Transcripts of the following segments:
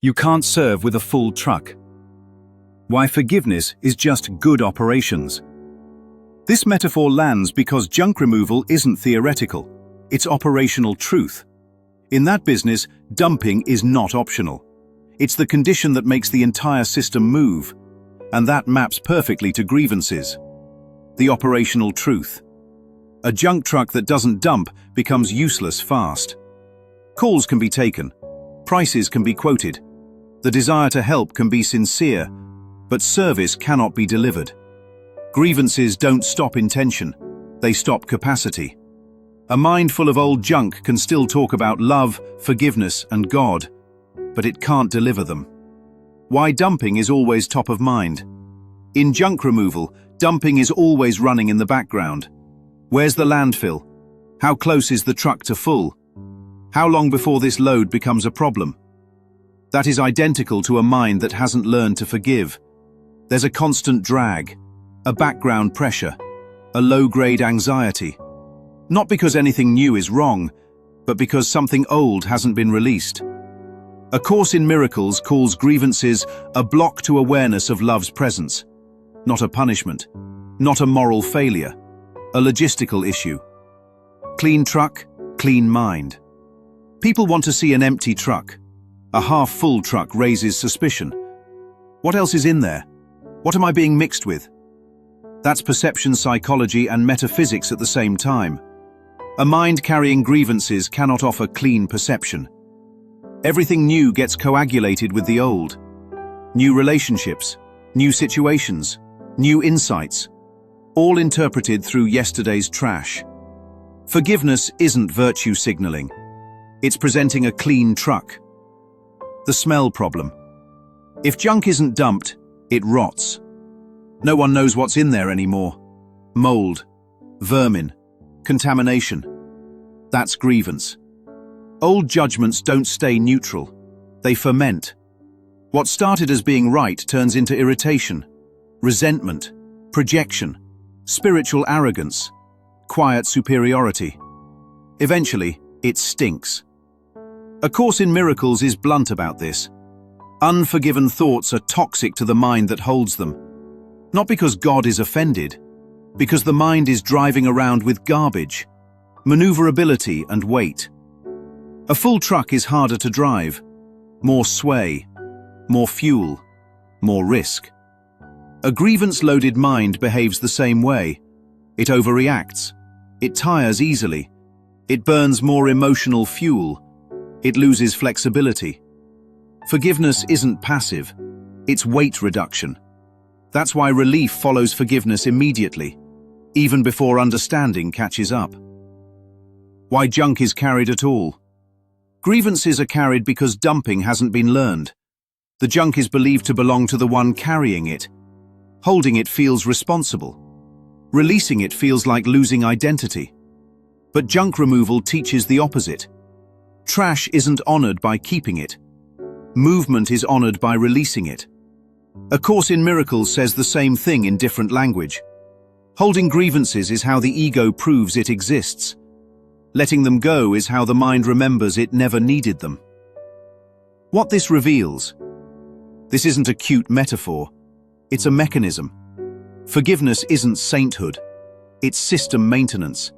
You can't serve with a full truck. Why forgiveness is just good operations. This metaphor lands because junk removal isn't theoretical, it's operational truth. In that business, dumping is not optional. It's the condition that makes the entire system move, and that maps perfectly to grievances. The operational truth. A junk truck that doesn't dump becomes useless fast. Calls can be taken, prices can be quoted, the desire to help can be sincere, but service cannot be delivered. Grievances don't stop intention, they stop capacity. A mind full of old junk can still talk about love, forgiveness, and God, but it can't deliver them. Why dumping is always top of mind. In junk removal, dumping is always running in the background. Where's the landfill? How close is the truck to full? How long before this load becomes a problem? That is identical to a mind that hasn't learned to forgive. There's a constant drag, a background pressure, a low-grade anxiety. Not because anything new is wrong, but because something old hasn't been released. A Course in Miracles calls grievances a block to awareness of love's presence. Not a punishment, not a moral failure, a logistical issue. Clean truck, clean mind. People want to see an empty truck. A half-full truck raises suspicion. What else is in there? What am I being mixed with? That's perception psychology and metaphysics at the same time. A mind carrying grievances cannot offer clean perception. Everything new gets coagulated with the old. New relationships, new situations, new insights, all interpreted through yesterday's trash. Forgiveness isn't virtue signaling. It's presenting a clean truck. The smell problem. If junk isn't dumped, it rots. No one knows what's in there anymore. Mold, vermin, contamination. That's grievance. Old judgments don't stay neutral. They ferment. What started as being right turns into irritation, resentment, projection, spiritual arrogance, quiet superiority. Eventually, it stinks. A Course in Miracles is blunt about this. Unforgiven thoughts are toxic to the mind that holds them. Not because God is offended, because the mind is driving around with garbage, maneuverability and weight. A full truck is harder to drive. More sway, more fuel, more risk. A grievance-loaded mind behaves the same way. It overreacts. It tires easily. It burns more emotional fuel. It loses flexibility. Forgiveness isn't passive. It's weight reduction. That's why relief follows forgiveness immediately, even before understanding catches up. Why junk is carried at all. Grievances are carried because dumping hasn't been learned. The junk is believed to belong to the one carrying it. Holding it feels responsible. Releasing it feels like losing identity. But junk removal teaches the opposite. Trash isn't honored by keeping it. Movement is honored by releasing it. A Course in Miracles says the same thing in different language. Holding grievances is how the ego proves it exists. Letting them go is how the mind remembers it never needed them. What this reveals. This isn't a cute metaphor. It's a mechanism. Forgiveness isn't sainthood. It's system maintenance.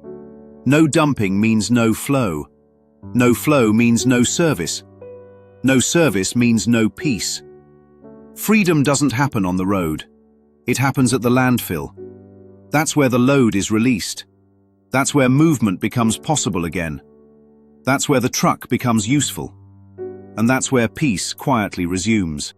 No dumping means no flow. No flow means no service. No service means no peace. Freedom doesn't happen on the road. It happens at the landfill. That's where the load is released. That's where movement becomes possible again. That's where the truck becomes useful. And that's where peace quietly resumes.